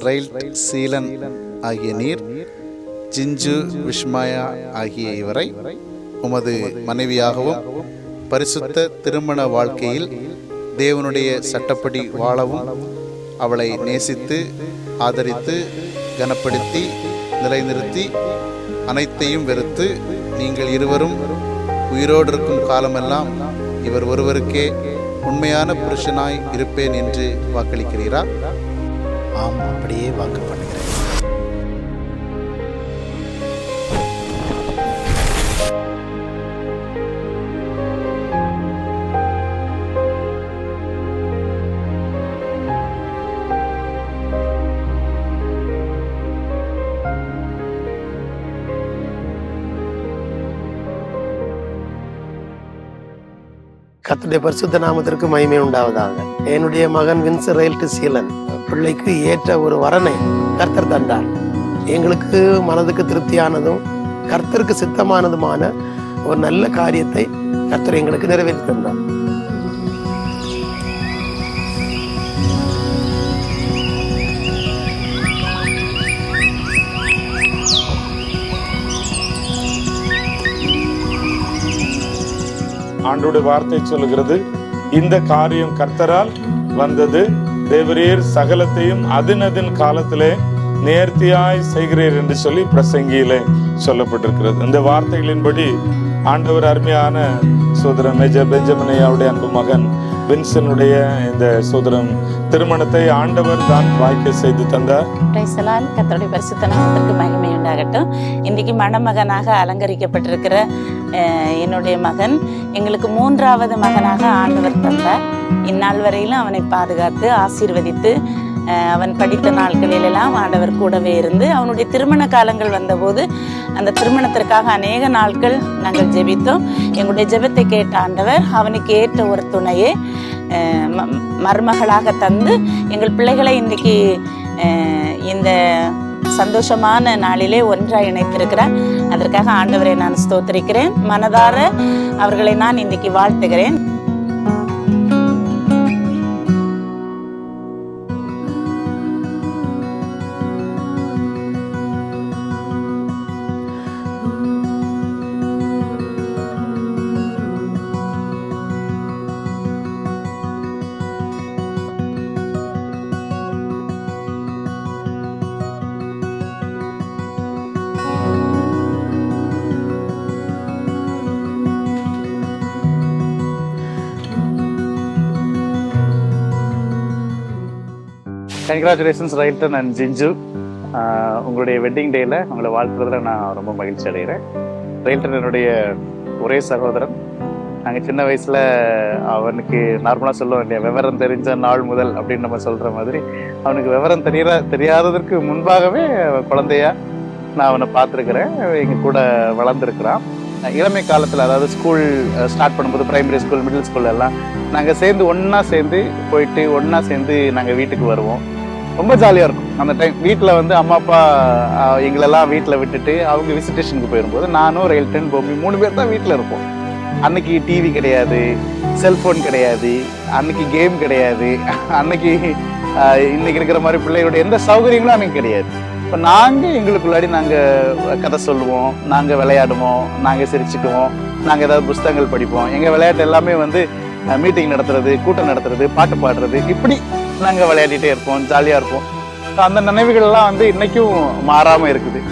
ரயில் சீலன் ஆகிய நீர், ஜிஞ்சு விஷ்மாயா ஆகிய இவரை உமது மனைவியாகவும் பரிசுத்த திருமண வாழ்க்கையில் தேவனுடைய சட்டப்படி வாழவும் அவளை நேசித்து ஆதரித்து கனப்படுத்தி நிலைநிறுத்தி அனைத்தையும் வெறுத்து நீங்கள் இருவரும் உயிரோடு இருக்கும் காலமெல்லாம் இவர் ஒருவருக்கே உண்மையான புருஷனாய் இருப்பேன் என்று வாக்களிக்கிறீரா? ஆம், அப்படியே வாக்கு பண்ணுகிறேன். கர்த்தருடைய பரிசுத்த நாமத்திற்கு மகிமை உண்டாவதாக. என்னுடைய மகன் ரயில் சீலன் பிள்ளைக்கு ஏற்ற ஒரு வரனை கர்த்தர் தந்தார். எங்களுக்கு மனதுக்கு திருப்தியானதும் கர்த்தருக்கு சித்தமானதுமான ஒரு நல்ல காரியத்தை கர்த்தர் எங்களுக்கு நிறைவேற்றி தந்தார். ஆண்டோட வார்த்தை சொல்லுகிறது, இந்த காரியம் கர்த்தரால் வந்தது, தேவரீர் சகலத்தையும் அதன் காலத்திலே நேர்த்தியாய் செய்கிறீர் என்று சொல்லி பிரசங்கியிலே சொல்லப்பட்டிருக்கிறது. இந்த வார்த்தைகளின்படி ஆண்டவர் அருமையான சோதரன் மேஜர் பெஞ்சமின் ஐயாவுடைய அன்பு மகன் வின்சனுடைய இந்த சோதரம் திருமணத்தை ஆண்டவர் தான் வாய்க்க செய்து தந்தார். கர்த்தருடைய பரிசுத்த நாமத்திற்கு மகிமை உண்டாகட்டும். இன்றைக்கு மணமகனாக அலங்கரிக்கப்பட்டிருக்கிற என்னுடைய மகன் எங்களுக்கு 3வது மகனாக ஆண்டவர் தந்தார். இந்நாள் வரையிலும் அவனை பாதுகாத்து ஆசீர்வதித்து அவன் படித்த நாட்களிலெல்லாம் ஆண்டவர் கூடவே இருந்து அவனுடைய திருமண காலங்கள் வந்தபோது அந்த திருமணத்திற்காக அநேக நாட்கள் நாங்கள் ஜெபித்தோம். எங்களுடைய ஜெபத்தை கேட்ட ஆண்டவர் அவனுக்கு ஏற்ற ஒரு துணையை மருமகளாக தந்து எங்கள் பிள்ளைகளை இன்றைக்கு இந்த சந்தோஷமான நாளிலே ஒன்றாக இணைத்திருக்கிறார். அதற்காக ஆண்டவரை நான் ஸ்தோத்திரிக்கிறேன். மனதார அவர்களை நான் இன்றைக்கு வாழ்த்துகிறேன். Congratulations Railton and Jinju. உங்களுடைய வெட்டிங் டேயில் உங்களை வாழ்த்துறதுல நான் ரொம்ப மகிழ்ச்சி அடைகிறேன். ரயில்டன் என்னுடைய ஒரே சகோதரன். நாங்கள் சின்ன வயசில் அவனுக்கு நார்மலாக சொல்லுவோம் இல்லையா, விவரம் தெரிஞ்ச நாள் முதல் அப்படின்னு நம்ம சொல்கிற மாதிரி அவனுக்கு விவரம் தெரியாததற்கு முன்பாகவே குழந்தையா நான் அவனை பார்த்துருக்குறேன். எங்கள் கூட வளர்ந்துருக்கிறான். இளமை காலத்தில், அதாவது ஸ்கூல் ஸ்டார்ட் பண்ணும்போது பிரைமரி ஸ்கூல், மிடில் ஸ்கூல் எல்லாம் நாங்கள் சேர்ந்து ஒன்றா சேர்ந்து போயிட்டு ஒன்றா சேர்ந்து நாங்கள் வீட்டுக்கு வருவோம். ரொம்ப ஜாலியாக இருக்கும் அந்த டைம். வீட்டில் வந்து அம்மா அப்பா எங்களெல்லாம் வீட்டில் விட்டுட்டு அவங்க விசிட்டேஷனுக்கு போயிடும்போது நானும் ரயில்டன் பொம்மி 3 பேர் தான் வீட்டில் இருப்போம். அன்னைக்கு டிவி கிடையாது, செல்ஃபோன் கிடையாது, அன்னைக்கு கேம் கிடையாது, அன்னைக்கு இன்னைக்கு இருக்கிற மாதிரி பிள்ளைகளுடைய எந்த சௌகரியங்களும் அன்னைக்கு கிடையாது. இப்போ நாங்கள் எங்களுக்குள்ளாடி நாங்கள் கதை சொல்லுவோம், நாங்கள் விளையாடுவோம், நாங்கள் சிரிச்சுக்குவோம், நாங்கள் ஏதாவது புஸ்தகங்கள் படிப்போம். எங்கள் விளையாட்டு எல்லாமே வந்து மீட்டிங் நடத்துறது, கூட்டம் நடத்துறது, பாட்டு பாடுறது, இப்படி நாங்கள் விளையாடிட்டே இருப்போம், ஜாலியாக இருப்போம். அந்த நினைவுகள்லாம் வந்து இன்னைக்கும் மாறாமல் இருக்குது.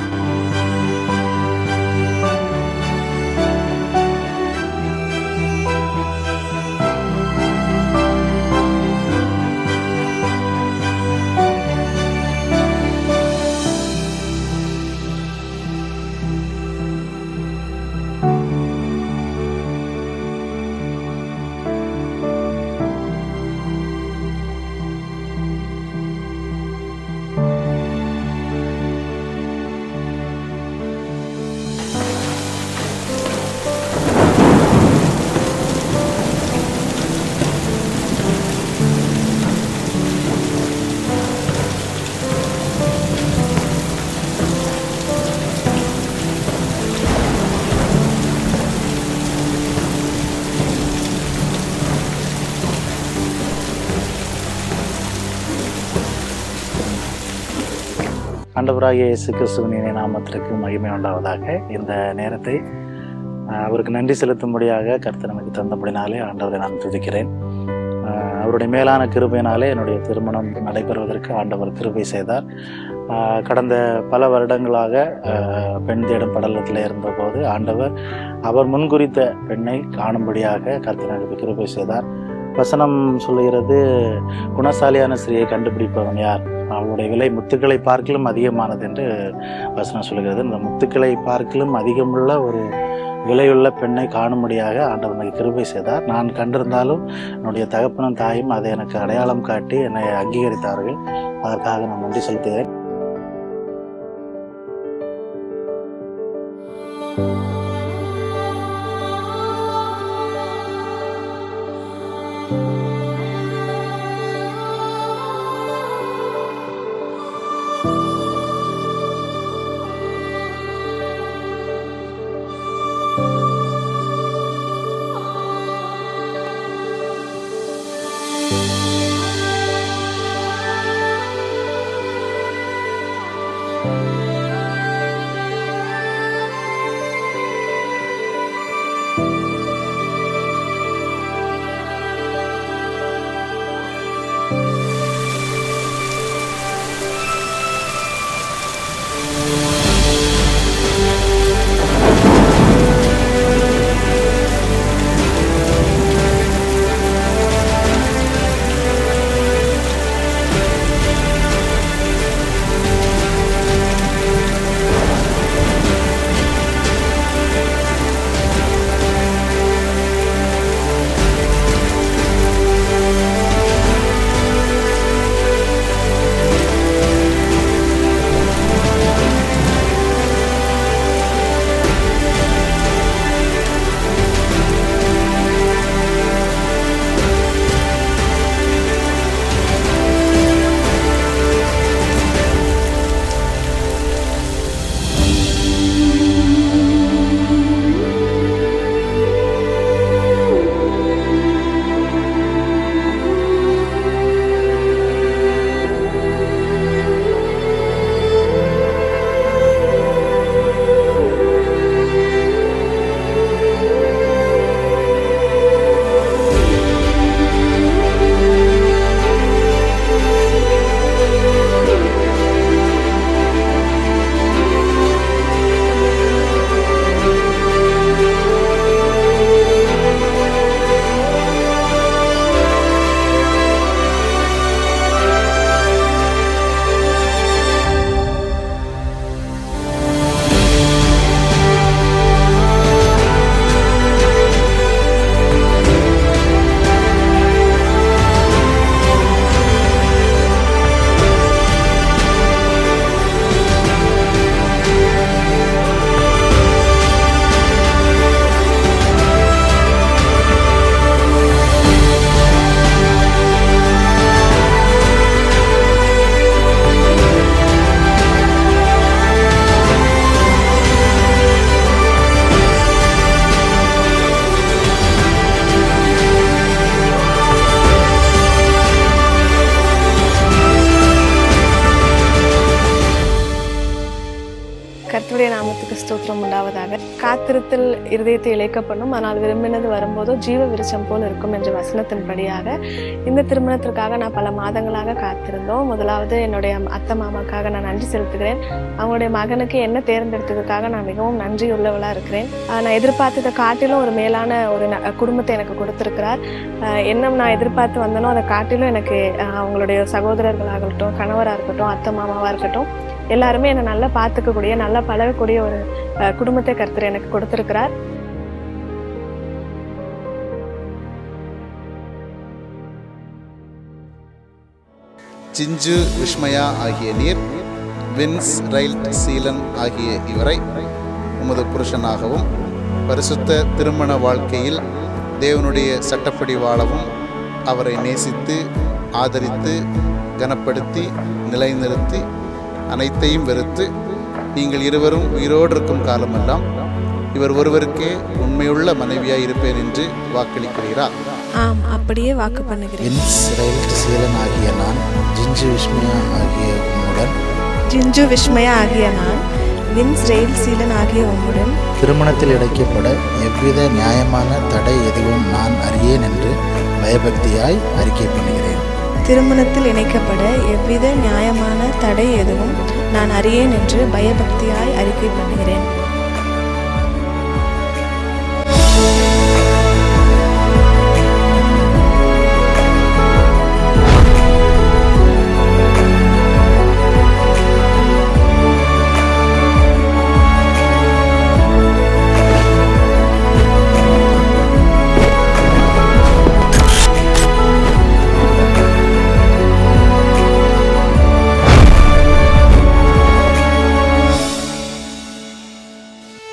ஆண்டவராகிய இயேசு கிறிஸ்துவின் இனிய நாமத்திற்கு மகிமை உண்டாவதாக. இந்த நேரத்தை அவருக்கு நன்றி செலுத்தும்படியாக கர்த்தர் நமக்கு தந்தபடினாலே ஆண்டவரை நான் துதிக்கிறேன். அவருடைய மேலான கிருபையினாலே என்னுடைய திருமணம் நடைபெறுவதற்கு ஆண்டவர் கிருபை செய்தார். கடந்த பல வருடங்களாக பெண் தேடும் படலத்தில் இருந்தபோது ஆண்டவர் அவர் முன்குறித்த பெண்ணை காணும்படியாக கர்த்தர் எனக்கு கிருபை செய்தார். வசனம் சொல்லுகிறது, குணசாலியான ஸ்திரீயை கண்டுபிடிப்பவன் யார், அவளுடைய விலை முத்துக்களை பார்க்கிலும் அதிகமானது என்று வசனம் சொல்லுகிறது. இந்த முத்துக்களை பார்க்கிலும் அதிகமுள்ள ஒரு விலையுள்ள பெண்ணை காணும்படியாக ஆண்டவர் எனக்கு கிருபை செய்தார். நான் கண்டிருந்தாலும் என்னுடைய தகப்பனும் தாயும் அதை எனக்கு அடையாளம் காட்டி என்னை அங்கீகரித்தார்கள். அதற்காக நான் நன்றி செலுத்துகிறேன். கர்த்தருடைய நாமத்துக்கு ஸ்தோத்திரம் உண்டாவதாக. காத்திருத்தல் இருதயத்தை இழைக்க பண்ணும், ஆனால் விரும்பினது வரும்போதோ ஜீவ விருட்சம் போல் இருக்கும் என்ற வசனத்தின்படியாக இந்த திருமணத்திற்காக நான் பல மாதங்களாக காத்திருந்தோம். முதலாவது என்னுடைய அத்தை மாமாக்காக நான் நன்றி செலுத்துகிறேன். அவங்களுடைய மகனுக்கு என்ன தேர்ந்தெடுத்ததுக்காக நான் மிகவும் நன்றி உள்ளவளா இருக்கிறேன். நான் எதிர்பார்த்ததை காட்டிலும் ஒரு மேலான ஒரு குடும்பத்தை எனக்கு கொடுத்திருக்கிறார். என்ன நான் எதிர்பார்த்து வந்தனோ அதை காட்டிலும் எனக்கு அவங்களுடைய சகோதரர்களாகட்டும், கணவராக இருக்கட்டும், அத்தை மாமாவாக இருக்கட்டும், எல்லாருமே என்னை நல்லா பார்த்துக்கக்கூடிய, நல்லா பழகக்கூடிய ஒரு குடும்பத்தை கர்த்தர் எனக்கு கொடுத்திருக்கிறார். ஜிஞ்சு விஸ்மயா ஆகிய நீர் வின்ஸ் ரைல்ட் சீலன் ஆகிய இவரை உமது புருஷனாகவும் பரிசுத்த திருமண வாழ்க்கையில் தேவனுடைய சட்டப்படி வாழவும் அவரை நேசித்து ஆதரித்து கனப்படுத்தி நிலைநிறுத்தி அனைத்தையும் வெறுத்து நீங்கள் இருவரும் உயிரோடு இருக்கும் காலமெல்லாம் இவர் ஒருவருக்கே உண்மையுள்ள மனைவியாய் இருப்பேன் என்று வாக்களிக்கிறீரா? ஆம், அப்படியே வாக்கு பண்ணுகிறேன். வின்ஸ் ரைல்ட் சீலன் ஆகிய நான் ஜிஞ்சு விஸ்மயா ஆகிய உம்முடன் ஜிஞ்சு விஸ்மயா ஆகிய நான், வின்ஸ் ரெயில் சீலன் ஆகிய உம்முடன் திருமணத்தில் இழைக்கப்பட எவ்வித நியாயமான தடை எதுவும் நான் அறியேன் என்று பயபக்தியாய் அறிக்கை பண்ணுகிறேன். திருமணத்தில் இணைக்கப்பட எவ்வித நியாயமான தடை எதுவும் நான் அறியேன் என்று பயபக்தியாய் அறிக்கை பண்ணுகிறேன்.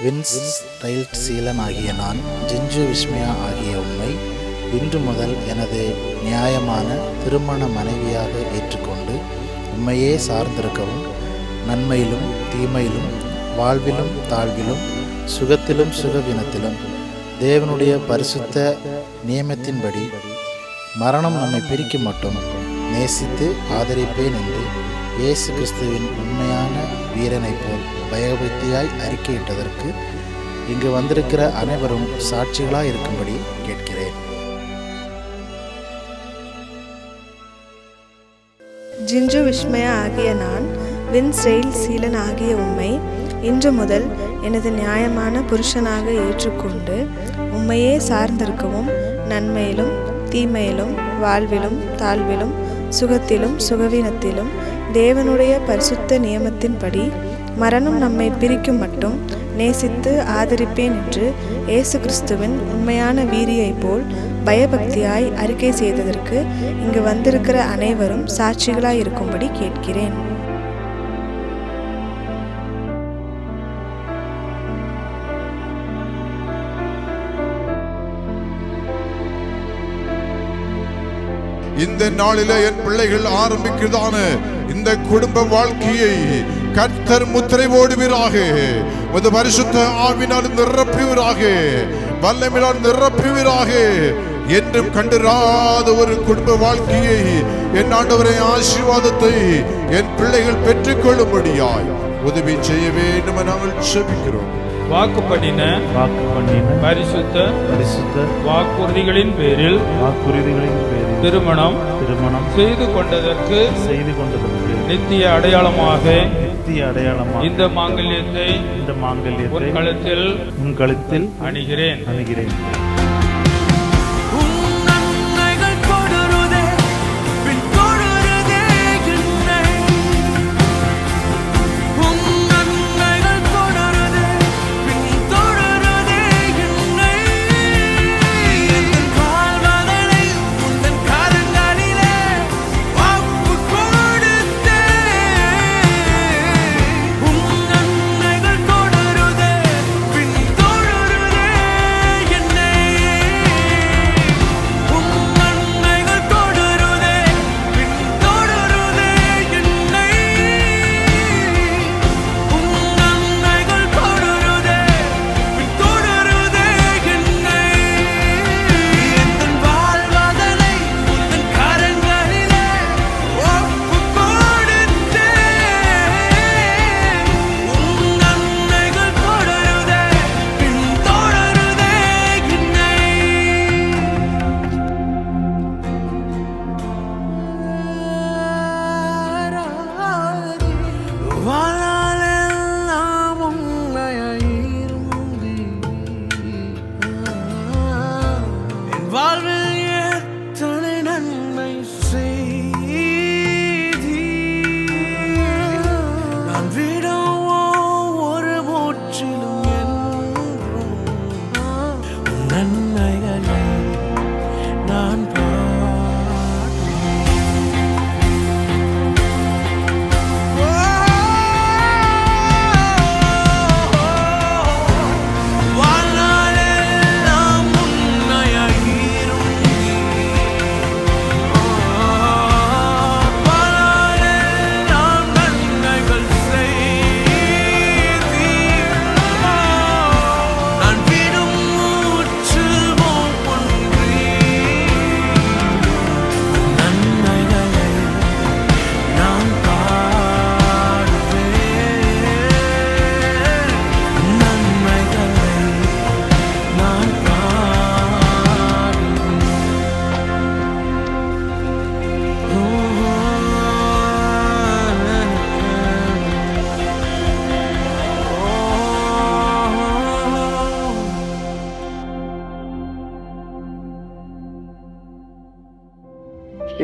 வின்ஸ் ரயில் சீலன் ஆகிய நான், ஜிஞ்சு விஸ்மயா ஆகிய உம்மை இன்று முதல் எனது நியாயமான திருமண மனைவியாக ஏற்றுக்கொண்டு உம்மையே சார்ந்திருக்கவும், நன்மையிலும் தீமையிலும் வாழ்விலும் தாழ்விலும் சுகத்திலும் சுகவீனத்திலும் தேவனுடைய பரிசுத்த நியமத்தின்படி மரணம் நம்மை பிரிக்கும் மட்டும் நேசித்து ஆதரிப்பேன் என்று இயேசு கிறிஸ்துவின் உண்மையான வீரனைப் போல் பயபக்தியாய் அறிக்கையிட்டதற்கு இங்கு வந்திருக்கிற அனைவரும் சாட்சிகளாய் இருக்கும்படி கேட்கிறேன். ஜிஞ்சு விஸ்மயா ஆகிய நான், வின்ஸ் ரெயில் சீலன் ஆகிய உம்மை இன்று முதல் எனது நியாயமான புருஷனாக ஏற்றுக்கொண்டு உம்மையே சார்ந்திருக்கவும், நன்மையிலும் தீமையிலும் வாழ்விலும் தாழ்விலும் சுகத்திலும் சுகவீனத்திலும் தேவனுடைய பரிசுத்த நியமத்தின்படி மரணம் நம்மை பிரிக்கும் மட்டும் நேசித்து ஆதரிப்பேன் என்று இயேசு கிறிஸ்துவின் உண்மையான வீரியைப் போல் பயபக்தியாய் அறிக்கை செய்ததற்கு இங்கு வந்திருக்கிற அனைவரும் சாட்சிகளாய் இருக்கும்படி கேட்கிறேன். இந்த நாளில என் பிள்ளைகள் ஆரம்பிக்கிறதான இந்த குடும்ப வாழ்க்கையை கர்த்தர் முத்திரை போடுவீராக, உமது பரிசுத்த ஆவினால் நிரப்புவீராக, வல்லமையால் நிரப்புவீராக. என்றும் கண்டிராத ஒரு குடும்ப வாழ்க்கையை, என் ஆண்டவரை ஆசீர்வாதத்தை என் பிள்ளைகள் பெற்றுக்கொள்ளும்படியாய் உதவி செய்ய வேண்டும் என நாங்கள் செபிக்கிறோம். வாக்கு பண்ணின பரிசுத்த வாக்குறுதிகளின் பேரில் திருமணம் செய்து கொண்டதற்கு நித்திய அடையாளமாக இந்த மாங்கல்யத்தை உன் கழுத்தில் அணிகிறேன்.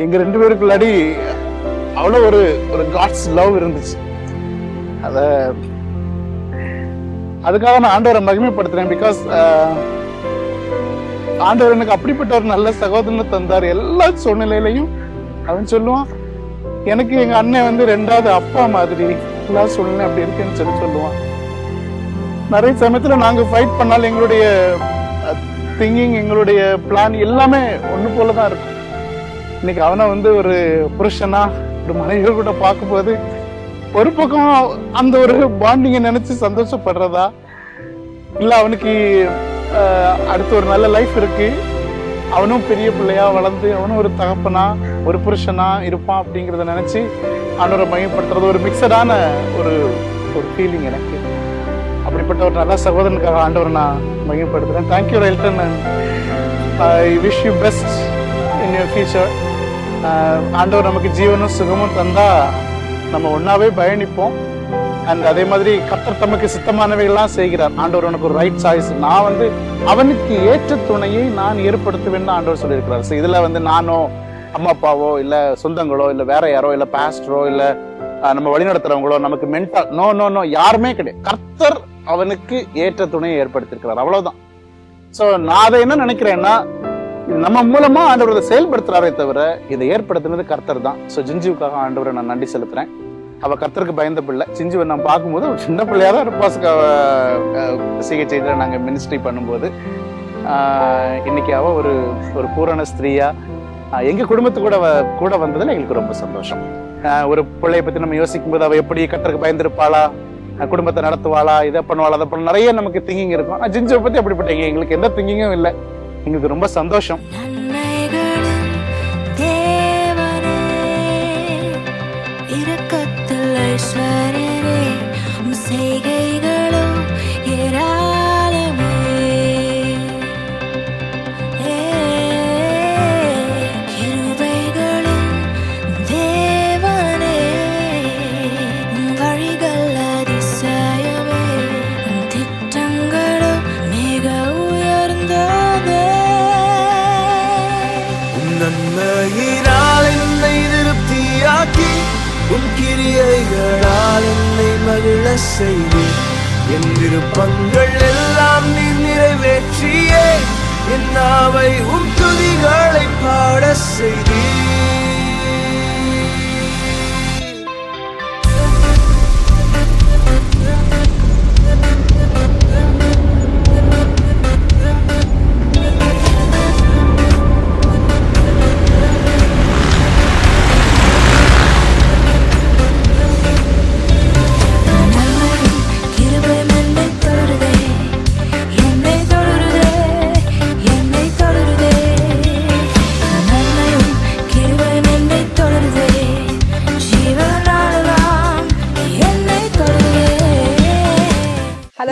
எங்க 2 பேருக்குள்ளாடி அவ்வளோ ஒரு ஒரு காட்ஸ் லவ் இருந்துச்சு. அதுக்காக நான் ஆண்டவரை மகிமைப்படுத்துறேன். பிகாஸ் ஆண்டவர் எனக்கு அப்படிப்பட்ட ஒரு நல்ல சகோதரனை தந்தார். எல்லா சூழ்நிலையிலையும் அவன் சொல்லுவான், எனக்கு எங்க அண்ணன் வந்து 2வது அப்பா மாதிரி, எல்லா சூழ்நிலை அப்படி இருக்குன்னு சொல்லுவான். நிறைய சமயத்துல நாங்க ஃபைட் பண்ணாலும் எங்களுடைய திங்கிங், எங்களுடைய பிளான் எல்லாமே ஒண்ணு போலதான் இருக்கும். இன்னைக்கு அவனை வந்து ஒரு புருஷனா ஒரு மனைவியை கூட பார்க்கும்போது ஒரு பக்கம் அந்த ஒரு பாண்டிங்கை நினைச்சு சந்தோஷப்படுறதா, இல்ல அவனுக்கு அடுத்து ஒரு நல்ல லைஃப் இருக்கு, அவனும் பெரிய பிள்ளையா வளர்ந்து அவனும் ஒரு தகப்பனா ஒரு புருஷனா இருப்பான் அப்படிங்கிறத நினைச்சு அவனோட மகிமைப்படுத்துறது ஒரு மிக்சடான ஒரு ஒரு ஃபீலிங் எனக்கு. அப்படிப்பட்ட ஒரு நல்ல சகோதரனுக்காக ஆண்டவரை நான் மகிமைப்படுத்துறேன். Thank you Railton, and I wish you best in your future. ஆண்டவர் நமக்கு ஜீவனும் சுகமும் தந்தா நம்ம ஒன்னாவே பயணிப்போம். அண்ட் அதே மாதிரி கர்த்தர் தமக்கு சித்தமானவைகள்லாம் செய்கிறார். ஆண்டவர் உனக்கு ஒரு ரைட் சாய்ஸ், நான் வந்து அவனுக்கு ஏற்ற துணையை நான் ஏற்படுத்துவேன்னு ஆண்டவர் சொல்லியிருக்கிறார். ஸோ இதுல வந்து நானோ அம்மா அப்பாவோ இல்ல சொந்தங்களோ இல்ல வேற யாரோ இல்ல பாஸ்டரோ இல்ல நம்ம வழிநடத்துறவங்களோ நமக்கு மென்டா நோ நோ நோ யாருமே கிடையாது. கர்த்தர் அவனுக்கு ஏற்ற துணையை ஏற்படுத்தியிருக்கிறார், அவ்வளவுதான். ஸோ நான் அதை என்ன நினைக்கிறேன்னா, நம்ம மூலமா ஆண்டவரை செயல்படுத்துறாரே தவிர இதை ஏற்படுத்தினது கர்த்தர் தான். ஸோ ஜிஞ்சுவுக்காக ஆண்டவரை நான் நன்றி செலுத்துறேன். அவ கர்த்தருக்கு பயந்த பிள்ளை. சிஞ்சுவை நான் பார்க்கும்போது ஒரு சின்ன பிள்ளையா தான் இருப்பா. சிகிச்சையில நாங்க மினிஸ்ட்ரி பண்ணும்போது இன்னைக்கு அவ ஒரு ஒரு பூரண ஸ்திரீயா எங்க குடும்பத்து கூட வந்ததுல எங்களுக்கு ரொம்ப சந்தோஷம். ஒரு பிள்ளைய பத்தி நம்ம யோசிக்கும் போது அவ எப்படி கர்த்தருக்கு பயந்துருப்பாளா, குடும்பத்தை நடத்துவாளா, இதை பண்ணுவாளா, அதை பண்ண நிறைய நமக்கு திங்கிங் இருக்கும். ஜிஞ்சுவை பத்தி அப்படிப்பட்ட எங்களுக்கு எந்த திங்கிங்கும் இல்லை. எங்களுக்கு ரொம்ப சந்தோஷம். செய்து என் விருப்பங்கள் எல்லாம் நீ நிறைவேற்றியே, என் நாவை உன் துதிகளை பாட செய்தி.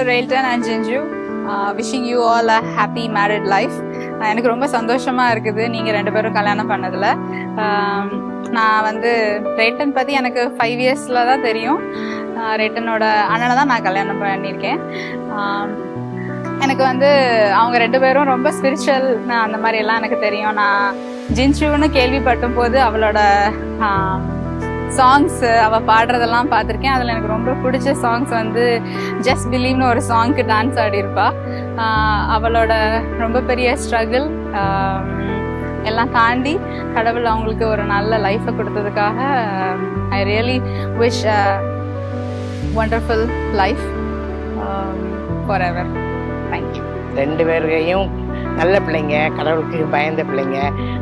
Railton and Jinju, wishing you all a happy married life. எனக்கு ரொம்ப சந்தோஷமா இருக்குது நீங்க 2 பேரும் கல்யாணம் பண்ணதுல. நான் வந்து ரேட்டன் பத்தி எனக்கு 5 இயர்ஸ்ல தான் தெரியும். ரேட்டனோட அண்ணனை தான் நான் கல்யாணம் பண்ணியிருக்கேன். எனக்கு வந்து அவங்க 2 பேரும் ரொம்ப ஸ்பிரிச்சுவல் அந்த மாதிரி எல்லாம் எனக்கு தெரியும். நான் ஜின்சுன்னு கேள்விப்பட்டும் போது அவளோட சாங்ஸ் அவ பாடுறதெல்லாம் பார்த்துருக்கேன். அதில் எனக்கு ரொம்ப பிடிச்ச சாங்ஸ் வந்து ஜஸ்ட் பிலீவ்னு ஒரு சாங்க்கு டான்ஸ் ஆடிருப்பா. அவளோட ரொம்ப பெரிய ஸ்ட்ரகிள் எல்லாம் தாண்டி கடவுள் அவங்களுக்கு ஒரு நல்ல லைஃப்பை கொடுத்ததுக்காக I really wish wonderful life forever. Thank you. 2 பேரையும் நல்ல பிள்ளைங்க, கடவுளுக்கு பயந்த பிள்ளைங்க,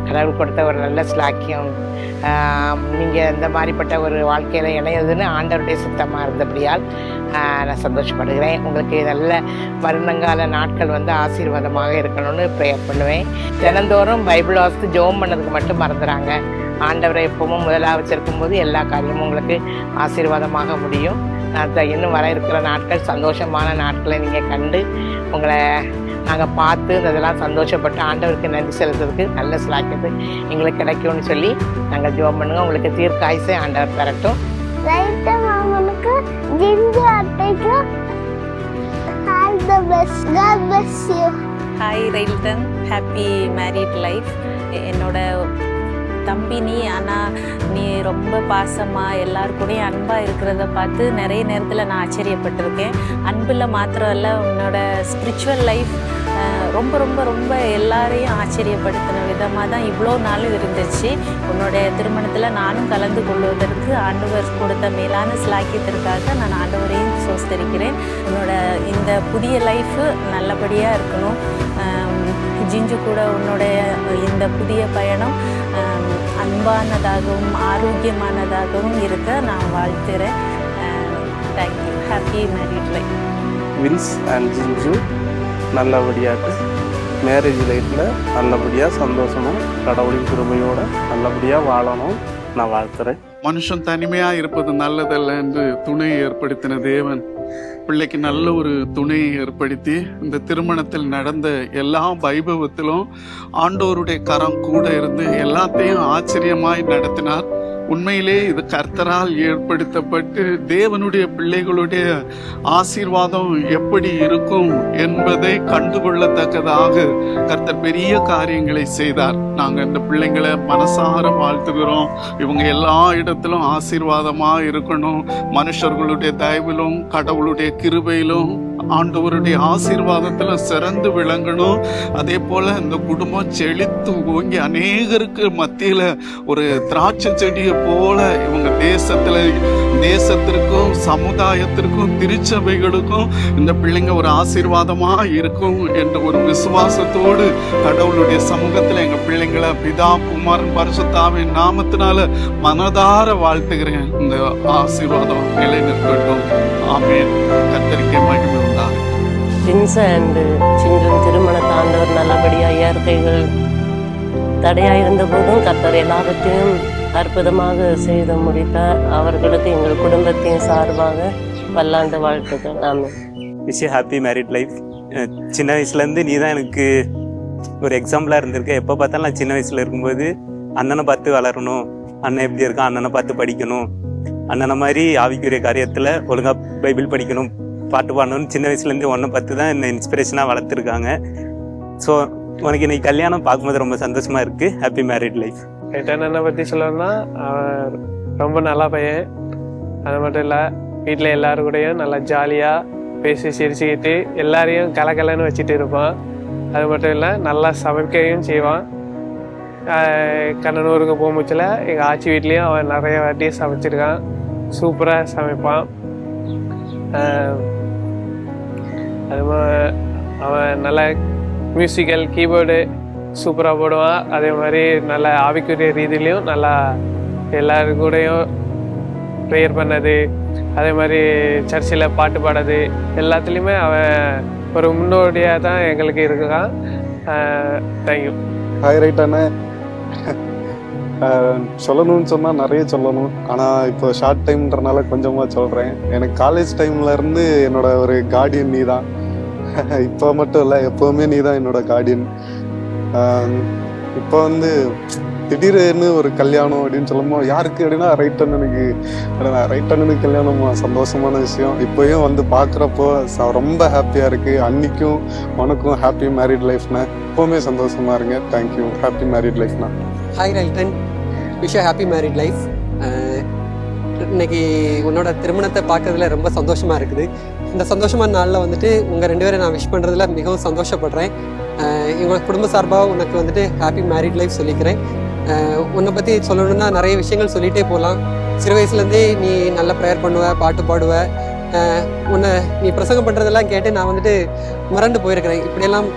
கடவுள் கொடுத்த ஒரு நல்ல ஸ்லாக்கியம். நீங்கள் இந்த மாதிரிப்பட்ட ஒரு வாழ்க்கையில் இணையதுன்னு ஆண்டவருடைய சுத்தமாக இருந்தபடியால் நான் சந்தோஷப்படுகிறேன். உங்களுக்கு நல்ல வருடங்கால நாட்கள் வந்து ஆசீர்வாதமாக இருக்கணும்னு ப்ரேயர் பண்ணுவேன். தினந்தோறும் பைபிள் வாசித்து ஜெபம் பண்ணதுக்கு மட்டும் மறந்துடுறாங்க. ஆண்டவரை எப்பவும் முதலாக வச்சிருக்கும் போது எல்லா காரியமும் உங்களுக்கு ஆசீர்வாதமாக முடியும். இன்னும் வர இருக்கிற நாட்கள் சந்தோஷமான நாட்களை நீங்கள் கண்டு உங்களை நாங்கள் பார்த்து அதெல்லாம் சந்தோஷப்பட்டு ஆண்டவருக்கு நன்றி செலுத்துறதுக்கு நல்ல ஸ்லாக்கியத்தை எங்களுக்கு கிடைக்கும்னு சொல்லி நாங்கள் ஜெபம் பண்ணுங்க. உங்களுக்கு தீர்க்காயுசை ஆண்டவர் தரட்டும். Hi Railton, happy married life. என்னோட தம்பி நீ, ஆனால் நீ ரொம்ப பாசமாக எல்லார் கூடயும் அன்பாக இருக்கிறத பார்த்து நிறைய நேரத்தில் நான் ஆச்சரியப்பட்டிருக்கேன். அன்பில் மாத்திரம் இல்லை, உன்னோட ஸ்பிரிச்சுவல் லைஃப் ரொம்ப ரொம்ப ரொம்ப எல்லாரையும் ஆச்சரியப்படுத்தின விதமாக தான் இவ்வளோ நாளும் இருந்துச்சு. உன்னுடைய திருமணத்தில் நானும் கலந்து கொள்வதற்கு ஆண்டவர் கொடுத்த மேலான ஸ்லாக்கியத்திற்காக நான் ஆண்டவரையும் சோஸ்தரிக்கிறேன். உன்னோட இந்த புதிய லைஃபு நல்லபடியாக இருக்கணும். ஜிஞ்சு கூட உன்னுடைய இந்த புதிய பயணம் அன்பானதாகவும் ஆரோக்கியமானதாகவும் இருக்க நான் வாழ்த்துறேன். Thank you. Happy married life. Vins and Jinju நல்லபடியாக மேரேஜ் லைஃப்பில் நல்லபடியாக சந்தோஷமும் கடவுளின் கிருபையோட நல்லபடியாக வாழணும் நான் வாழ்த்துறேன். மனுஷன் தனிமையாக இருப்பது நல்லதல்ல என்று துணையை ஏற்படுத்தின தேவன் பிள்ளைக்கு நல்ல ஒரு துணையை ஏற்படுத்தி இந்த திருமணத்தில் நடந்த எல்லா வைபவத்திலும் ஆண்டவருடைய கரம் கூட இருந்து எல்லாத்தையும் ஆச்சரியமாய் நடத்தினார். உண்மையிலே இது கர்த்தரால் ஏற்படுத்தப்பட்டு தேவனுடைய பிள்ளைகளுடைய ஆசீர்வாதம் எப்படி இருக்கும் என்பதை கண்டுகொள்ளத்தக்கதாக கர்த்தர் பெரிய காரியங்களை செய்தார். நாங்கள் இந்த பிள்ளைங்களை மனசார வாழ்த்துகிறோம். இவங்க எல்லா இடத்திலும் ஆசீர்வாதமாக இருக்கணும். மனுஷர்களுடைய தயவிலும் கடவுளுடைய கிருபையிலும் ஆண்டவருடைய ஆசீர்வாதத்துல சிறந்து விளங்கணும். அதே போல இந்த குடும்பம் செழித்து ஓங்கி அநேகருக்கு மத்தியில ஒரு திராட்சை செடியை போல இவங்க தேசத்திற்கும் சமுதாயத்திற்கும் திருச்சபைகளுக்கும் இந்த பிள்ளைங்க ஒரு ஆசீர்வாதமா இருக்கும் என்ற ஒரு விசுவாசத்தோடு கடவுளுடைய சமூகத்துல எங்க பிள்ளைங்களை பிதா குமாரன் பரிசுத்தாவின் நாமத்தினால மனதார வாழ்த்துகிறேன். இந்த ஆசீர்வாதம் நிலை நிற்கட்டும். ஆமென். கர்த்தருக்கே மகிமை உண்டாகும். வின்ஸ் அண்ட் சின்ரன் திருமணத்தை ஆண்டவர் நல்லபடியாக இயற்கைகள் தடையாக இருந்த போதும் கர்த்தர் எல்லாவற்றையும் அற்புதமாக செய்து முடித்தார். அவர்களுக்கு எங்கள் குடும்பத்தின் சார்பாக பல்லாண்டு வாழ்த்துக்கள். ஆமாம். Wish you happy married life. சின்ன வயசுலேருந்து நீ தான் எனக்கு ஒரு எக்ஸாம்பிளாக இருந்திருக்க. எப்போ பார்த்தாலும் நான் சின்ன வயசில் இருக்கும்போது அண்ணனை பார்த்து வளரணும், அண்ணன் எப்படி இருக்கான் அண்ணனை பார்த்து படிக்கணும், அண்ணனை மாதிரி ஆவிக்குரிய காரியத்தில் ஒழுங்காக பைபிள் படிக்கணும், பாட்டு பாடணும்னு சின்ன வயசுலேருந்து ஒன்றை பார்த்து தான் என்னை இன்ஸ்பிரேஷனாக வளர்த்துருக்காங்க. ஸோ உனக்கு இன்னைக்கு கல்யாணம் பார்க்கும்போது ரொம்ப சந்தோஷமாக இருக்குது. Happy married life. என்னை பற்றி சொல்லணும்னா அவன் ரொம்ப நல்ல பையன். அது மட்டும் இல்லை, வீட்டில் எல்லாரும் கூடயும் நல்லா ஜாலியாக பேசி சிரிச்சுக்கிட்டு எல்லாரையும் கலக்கலன்னு வச்சுட்டு இருப்பான். அது மட்டும் இல்லை, நல்லா சமைக்கவும் செய்வான். கண்ணனூருக்கு போகும்போச்சில் எங்கள் ஆச்சி வீட்லேயும் அவன் நிறைய வாட்டி சமைச்சிருக்கான். சூப்பராக சமைப்பான். அது அவன் நல்ல மியூசிக்கல் கீபோர்டு சூப்பராக போடுவான். அதே மாதிரி நல்ல ஆவிக்குரிய ரீதியிலையும் நல்லா எல்லாரு கூடயும் ப்ரேயர் பண்ணது, அதே மாதிரி சர்ச்சில் பாட்டு பாடுறது எல்லாத்துலேயுமே அவன் ஒரு முன்னோடியாக தான் எங்களுக்கு இருக்கான். தேங்க்யூ. ஹாய் ரைட் அண்ணே. சொல்லணும்னு சொன்னால் நிறைய சொல்லணும், ஆனால் இப்போ ஷார்ட் டைம்ன்றனால கொஞ்சமாக சொல்கிறேன். எனக்கு காலேஜ் டைம்லேருந்து என்னோட ஒரு கார்டியன் நீ தான். இப்போ மட்டும் இல்லை, எப்போவுமே நீ தான் என்னோட கார்டியன். இப்போ வந்து திடீர்னு ஒரு கல்யாணம் அப்படின்னு சொல்லும்போது யாருக்கு அப்படின்னா ரைட் அண்ணனுக்கு கல்யாணமா சந்தோஷமான விஷயம். இப்போயும் வந்து பார்க்குறப்போ ரொம்ப ஹாப்பியாக இருக்குது. அன்னைக்கும் உனக்கும் ஹாப்பி மேரிட் லைஃப்னா எப்போவுமே சந்தோஷமாக இருங்க. தேங்க்யூ. ஹாப்பி மேரிட் லைஃப்னா. Hi Railton, wish happy married life. இன்னைக்கு உன்னோட திருமணத்தை பார்க்கறதுல ரொம்ப சந்தோஷமாக இருக்குது. இந்த சந்தோஷமான நாளில் வந்துட்டு உங்கள் 2 பேரை நான் விஷ் பண்ணுறதுல மிகவும் சந்தோஷப்படுறேன். எங்களோட குடும்ப சார்பாக உனக்கு வந்துட்டு ஹாப்பி மேரிட் லைஃப் சொல்லிக்கிறேன். உன்னை பற்றி சொல்லணுன்னா நிறைய விஷயங்கள் சொல்லிகிட்டே போகலாம். சிறு வயசுலேருந்தே நீ நல்ல ப்ரேயர் பண்ணுவ, பாட்டு பாடுவ. உன்னை நீ பிரசங்கம் பண்ணுறதெல்லாம் கேட்டு நான் வந்துட்டு மறந்து போயிருக்கிறேன். இப்படியெல்லாம்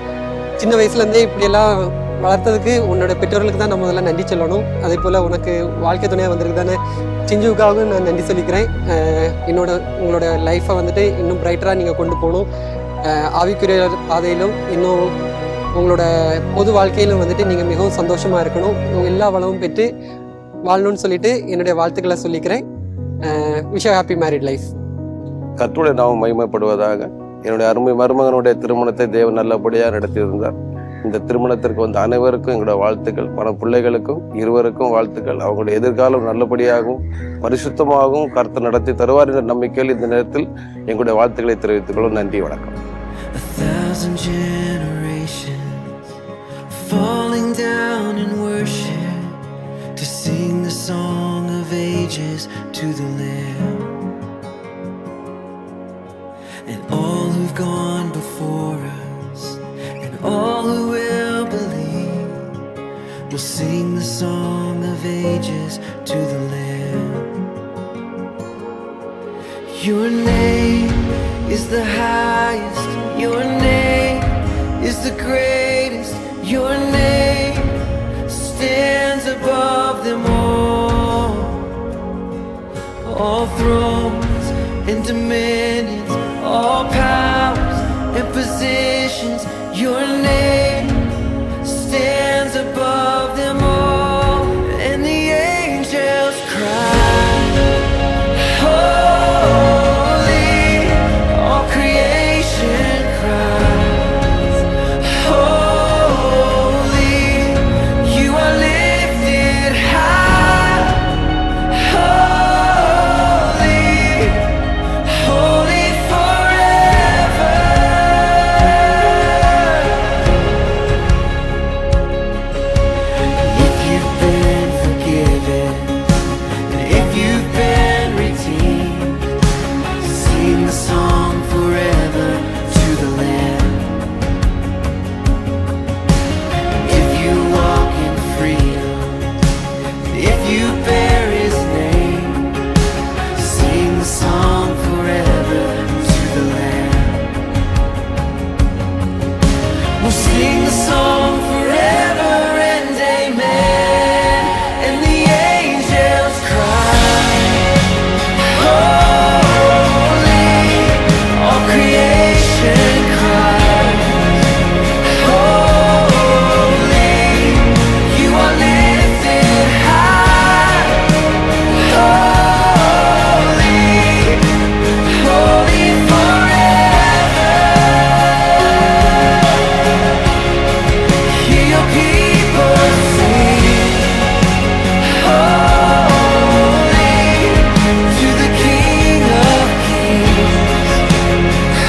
சின்ன வயசுலேருந்தே இப்படியெல்லாம் வளர்த்ததுக்கு உன்னோட பெற்றோர்களுக்கு தான் நான் முதல்ல நன்றி சொல்லணும். அதே போல் உனக்கு வாழ்க்கை துணையாக வந்திருக்கு தானே சிஞ்சுவுக்காகவும் நான் நன்றி சொல்லிக்கிறேன். உங்களோட லைஃப்பை வந்துட்டு இன்னும் பிரைட்டராக நீங்கள் கொண்டு போகணும். ஆவிக்குரிய பாதையிலும் இன்னும் உங்களோட பொது வாழ்க்கையிலும் வந்துட்டு நீங்கள் மிகவும் சந்தோஷமாக இருக்கணும். எல்லா வளமும் பெற்று வாழணும்னு சொல்லிட்டு என்னுடைய வாழ்த்துக்களை சொல்லிக்கிறேன். Wish happy married life. கர்த்தருடைய நாமம் மகிமைப்படுவதாக. என்னுடைய அருமை மருமகனுடைய திருமணத்தை தேவன் நல்லபடியாக நடத்தியிருந்தார். இந்த திருமணத்திற்கு வந்த அனைவருக்கும் எங்களுடைய வாழ்த்துக்கள். பிள்ளைகளுக்கும் இருவருக்கும் வாழ்த்துக்கள். அவங்களுடைய எதிர்காலம் நல்லபடியாகவும் பரிசுத்தமாகவும் கர்த்தர் நடத்தி தருவார் என்ற நம்பிக்கையில் இந்த நேரத்தில் எங்களுடைய வாழ்த்துக்களை தெரிவித்துக் கொள்ளும். நன்றி, வணக்கம். Falling down in worship to sing the song of ages to the Lamb. And all who've gone before us, and all who will believe, will sing the song of ages to the Lamb. Your name is the highest, your name is the greatest, your name stands above them all. All thrones and dominions, all powers and positions, your name stands above them all. And the angels cry, holy, all creation cries, holy, you are lifted high, holy, holy forever. If you've been forgiven, and if you've been redeemed, sing the song forever to the Lamb. If you walk in freedom, if you bear His name, sing the song forever to the Lamb. We'll sing the song forever and amen. And the angels cry, holy, all creation cries, holy, you are lifted high, holy, holy forever. Hear your people sing, holy, to the King of Kings,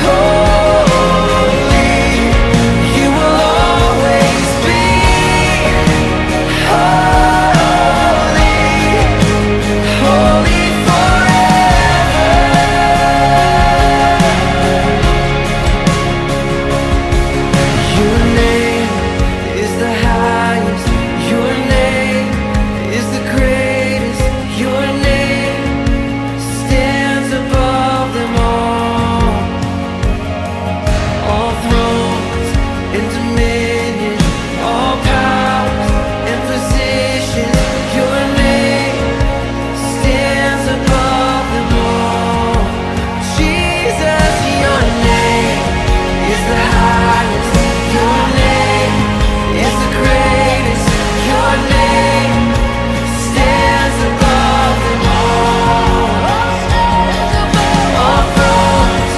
holy, you will always be, holy, holy forever. Your name is the highest, your name is the greatest, your name stands above them all. All thrones and dominions, all powers and positions, your name stands above them all. Jesus, your name is the highest, your name is the greatest, your name stands above them all. All thrones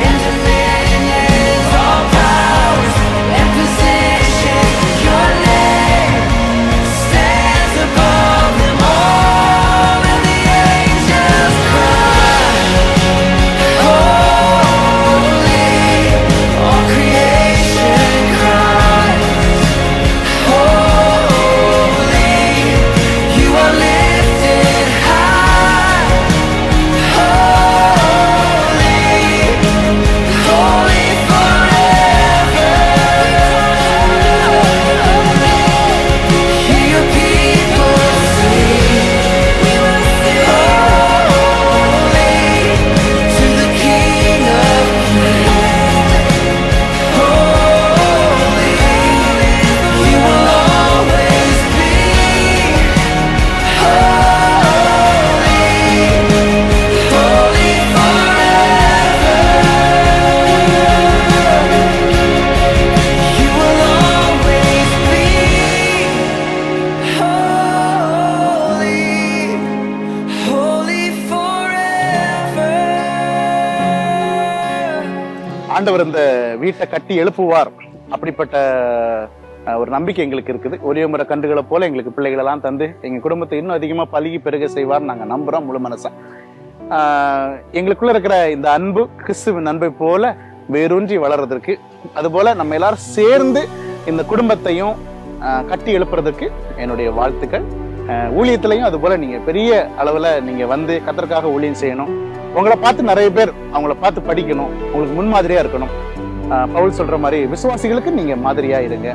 and dominions, all powers and positions, your name stands above them all. And the angels cry, holy, all creation cries, holy, you are lifted high, holy, holy forever. Hear your people sing, holy, to the King of Kings, holy, you will always be, holy, holy forever. You will always be, holy, holy forever. ஆண்டவர் இந்த வீட்டை கட்டி எழுப்புவார் அப்படிப்பட்ட ஒரு நம்பிக்கை எங்களுக்கு இருக்குது. ஒரே முறை கன்றுகளை போல எங்களுக்கு பிள்ளைகளெல்லாம் தந்து எங்க குடும்பத்தை இன்னும் அதிகமா பழகி பெருக செய்வார் நாங்க நம்புறோம் முழு மனசா. எங்களுக்குள்ள இருக்கிற இந்த அன்பு கிறிஸ்துவின் அன்பை போல வேரூன்றி வளர்றதற்கு, அதுபோல நம்ம எல்லாரும் சேர்ந்து இந்த குடும்பத்தையும் கட்டி எழுப்புறதுக்கு என்னுடைய வாழ்த்துக்கள். ஊழியத்திலையும் அது போல நீங்க பெரிய அளவுல நீங்க வந்து கர்த்தருக்காக ஊழியம் செய்யணும். உங்களை பார்த்து நிறைய பேர் அவங்கள பார்த்து படிக்கணும், உங்களுக்கு முன்மாதிரியா இருக்கணும். பவுல் சொல்ற மாதிரி விசுவாசிகளுக்கு நீங்க மாதிரியா இருங்க.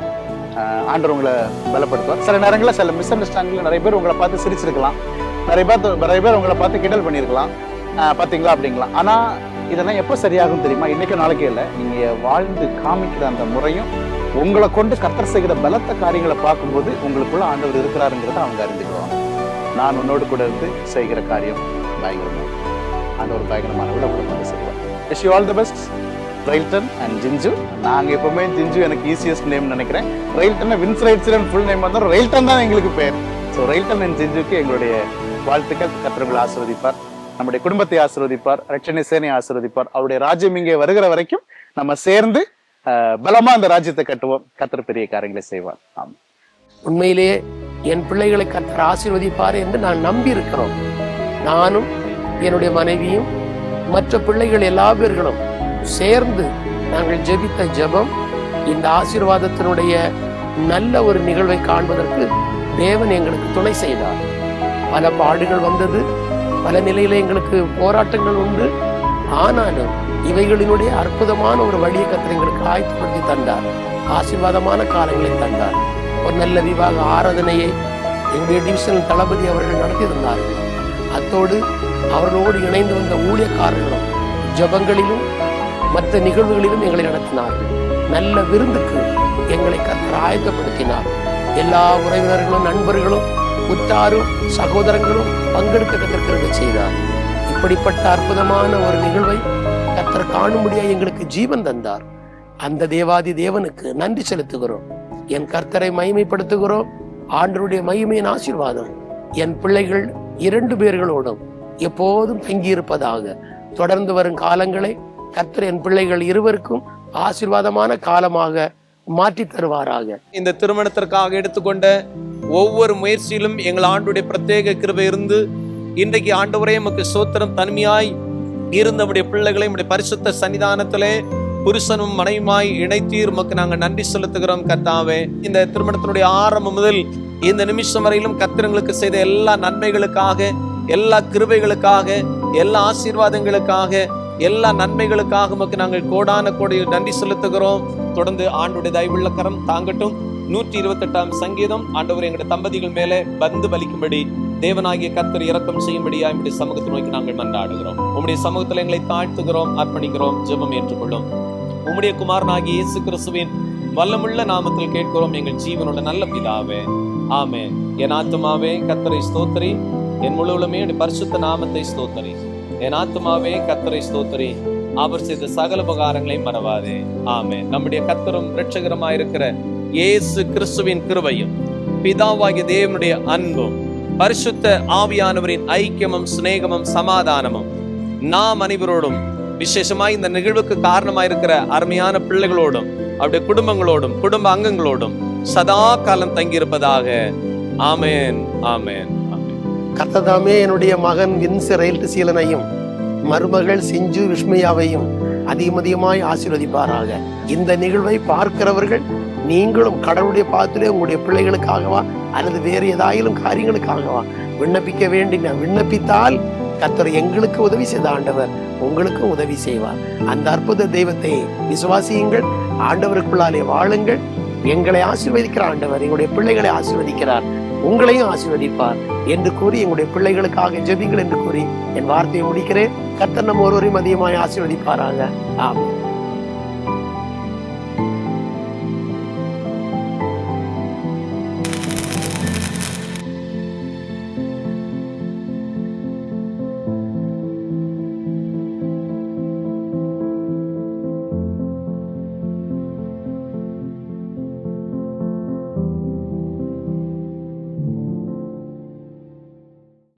ஆண்டவர் உங்களை பலப்படுத்துவார். சில நேரங்களில் சில மிஸ் அண்டர்ஸ்டாண்டிங்ல நிறைய பேர் உங்களை பார்த்து சிரிச்சிருக்கலாம், நிறைய பேர் உங்களை பார்த்து கிண்டல் பண்ணியிருக்கலாம், பாத்தீங்களா அப்படிங்களா. ஆனா இதெல்லாம் எப்போ சரியாகும் தெரியுமா? இன்னைக்கு நாளைக்கே இல்லை, நீங்க வாழ்ந்து காமிக்கிற அந்த முறையும் உங்களை கொண்டு கர்த்தர் செய்கிற பலத்த காரியங்களை பார்க்கும்போது உங்களுக்குள்ள ஆண்டவர் இருக்கிறாருங்கிறத அவங்க அறிந்துக்குவாங்க. நான் உன்னோடு கூட இருந்து செய்கிற காரியம் பயங்கரமா, ஆண்டவர் பயங்கரமான விட உங்களுக்கு செய்வார். Wish you all the best Railton and Jinju. நாங்கள் எப்பவுமே ஜிஞ்சு எனக்கு ஈஸியஸ்ட் நேம் நினைக்கிறேன். ரெயில்டன் வின்ஸ் ரைட்ஸன் ஃபுல் நேம் வந்து ரெயில்டன் தான் எங்களுக்கு பேர். ஸோ ரெயில்டன் அண்ட் ஜிஞ்சுக்கு எங்களுடைய வாழ்த்துக்கள். கர்த்தர் ஆசீர்வதிப்பார், நம்முடைய குடும்பத்தை ஆசீர்வதிப்பார், ரட்சணை சேனை ஆசீர்வதிப்பார். அவருடைய ராஜ்யம் இங்கே வருகிற வரைக்கும் நம்ம சேர்ந்து பலமா அந்த ராஜ்யத்தை கட்டுவோம். கர்த்தர் பெரிய காரியங்களை செய்வார். ஆமாம், உண்மையிலேயே என் பிள்ளைகளை கர்த்தர் ஆசீர்வதிப்பார் என்று நான் நம்பி இருக்கிறோம். நானும் என்னுடைய மனைவியும் மற்ற பிள்ளைகள் எல்லா பேர்களும் சேர்ந்து நாங்கள் ஜெபித்த ஜெபம் இந்த ஆசீர்வாதத்தினுடைய நல்ல ஒரு நிகழ்வை காண்பதற்கு தேவன் எங்களுக்கு துணை செய்தார். பல பாடுகள் வந்தது, பல நிலையில எங்களுக்கு போராட்டங்கள் உண்டு. ஆனாலும் இவைகளினுடைய அற்புதமான ஒரு வழியை கர்த்தர் எங்களுக்கு ஆயத்தப்படுத்தி தந்தார். ஆசீர்வாதமான காலங்களை தந்தார். ஒரு நல்ல விவாக ஆராதனையை எங்களுடைய டிவிஷனல் தளபதி அவர்கள் நடத்தியிருந்தார்கள். அத்தோடு அவர்களோடு இணைந்து வந்த ஊழியக்காரர்களும் ஜபங்களிலும் மற்ற நிகழ்வுகளிலும் எங்களை நடத்தினார்கள். நல்ல விருந்துக்கு எங்களை கர்த்தர் ஆயத்தப்படுத்தினார். எல்லா உறவினர்களும் நண்பர்களும் உற்றாரும் சகோதரங்களும் பங்கெடுக்க கர்த்தர் செய்தார். இப்படிப்பட்ட அற்புதமான ஒரு நிகழ்வை கர்த்தர் காணும்படியாக எங்களுக்கு ஜீவன் தந்தார். அந்த தேவாதி தேவனுக்கு நன்றி செலுத்துகிறோம். என் கர்த்தரை மகிமைப்படுத்துகிறோம். ஆண்டவருடைய மகிமையின் ஆசீர்வாதம் என் பிள்ளைகள் 2 பேர்களோடும் எப்போதும் தங்கியிருப்பதாக. தொடர்ந்து வரும் காலங்களை கர்த்தர் என் பிள்ளைகள் இருவருக்கும் ஆசீர்வாதமான காலமாக மாற்றி தருவாராக. இந்த திருமணத்திற்காக எடுத்துக்கொண்ட ஒவ்வொரு முயற்சியிலும் எங்கள் ஆண்டுடைய பிரத்யேக கிருபை இருந்து இன்றைக்கு ஆண்டவரே உமக்கு ஸ்தோத்திரம். தனிமையாய் இருந்த நம்முடைய பிள்ளைகளை நம்முடைய பரிசுத்த சன்னிதானத்திலே புருஷனும் மனைவியுமாய் இணைத்தீர். உமக்கு நாங்கள் நன்றி செலுத்துகிறோம் கர்த்தாவே. இந்த திருமணத்தினுடைய ஆரம்பம் முதல் இந்த நிமிஷம் வரையிலும் கர்த்தர்களுக்கு செய்த எல்லா நன்மைகளுக்காக, எல்லா கிருபைகளுக்காக, எல்லா ஆசீர்வாதங்களுக்காக, எல்லா நன்மைகளுக்காக உமக்கு நாங்கள் கோடான கோடி நன்றி செலுத்துகிறோம். தொடர்ந்து ஆண்டுடைய தயவுள்ள கரம் தாங்கட்டும். 128ஆம் சங்கீதம் ஆண்டவர் எங்களுடைய தம்பதிகள் மேலே வந்து பலிக்கும்படி தேவனாகிய கர்த்தர் இரக்கம் செய்யும்படியா நம்முடைய சமூகத்தை நோக்கி நாங்கள் மன்றாடுகிறோம். உம்முடைய சமூகத்தில் எங்களை தாழ்த்துகிறோம், அர்ப்பணிக்கிறோம். ஜெபம் ஏற்றுக்கொள்ளும். உம்முடைய குமாரனாகிய இயேசு கிறிஸ்துவின் வல்லமுள்ள நாமத்தில் கேட்கிறோம் எங்கள் ஜீவனோட நல்ல பிதாவே, ஆமென். என் ஆத்துமாவே கர்த்தரை ஸ்தோத்திரி, என் முழுவதுமே பரிசுத்த நாமத்தை ஸ்தோத்திரி. என் ஆத்துமாவே கர்த்தரை ஸ்தோத்திரி, அவர் செய்த சகல உபகாரங்களை மறவாதே. ஆமென். நம்முடைய கர்த்தரும் இரட்சகருமாயிருக்கிற இயேசு கிறிஸ்துவின் கிருபையும் பிதாவாகிய தேவனுடைய அன்பும் பரிசுத்த ஆவியானவரின் ஐக்கியமும் சிநேகமும் சமாதானமும் நாம் அனைவரோடும், விசேஷமாய் இந்த நிகழ்வுக்கு காரணமாயிருக்கிற அருமையான பிள்ளைகளோடும் அவருடைய குடும்பங்களோடும் குடும்ப அங்கங்களோடும் சதா காலம் தங்கியிருப்பதாக. ஆமென், ஆமென். கர்த்ததாமே என்னுடைய மகன் வின்ஸ் ரெயில்ட் சீலனையும் மருமகள் சிஞ்சு விஸ்மயாவையும் அதிகமாய் ஆசீர்வதிப்பாராக. இந்த நிகழ்வை பார்க்கிறவர்கள் நீங்களும் கடவுளுடைய பாத்திலே உங்களுடைய பிள்ளைகளுக்காகவா அல்லது வேறு ஏதாயிலும் காரியங்களுக்காகவா விண்ணப்பிக்க வேண்டின விண்ணப்பித்தால் கர்த்தர் எங்களுக்கு உதவி செய்த ஆண்டவர் உங்களுக்கும் உதவி செய்வார். அந்த அற்புத தெய்வத்தை விசுவாசியுங்கள், ஆண்டவருக்குள்ளாலே வாழுங்கள். எங்களை ஆசீர்வதிக்கிற ஆண்டவர் எங்களுடைய பிள்ளைகளை ஆசீர்வதிக்கிறார், உங்களையும் ஆசீர்வதிப்பார் என்று கூறி எங்களுடைய பிள்ளைகளுக்காக ஜெபிங்கள் என்று கூறி என் வார்த்தையை முடிக்கிறேன். கர்த்தர் நம் ஒருவரையும் அதிகமாய் ஆசீர்வதிப்பாராக. ஆமென்.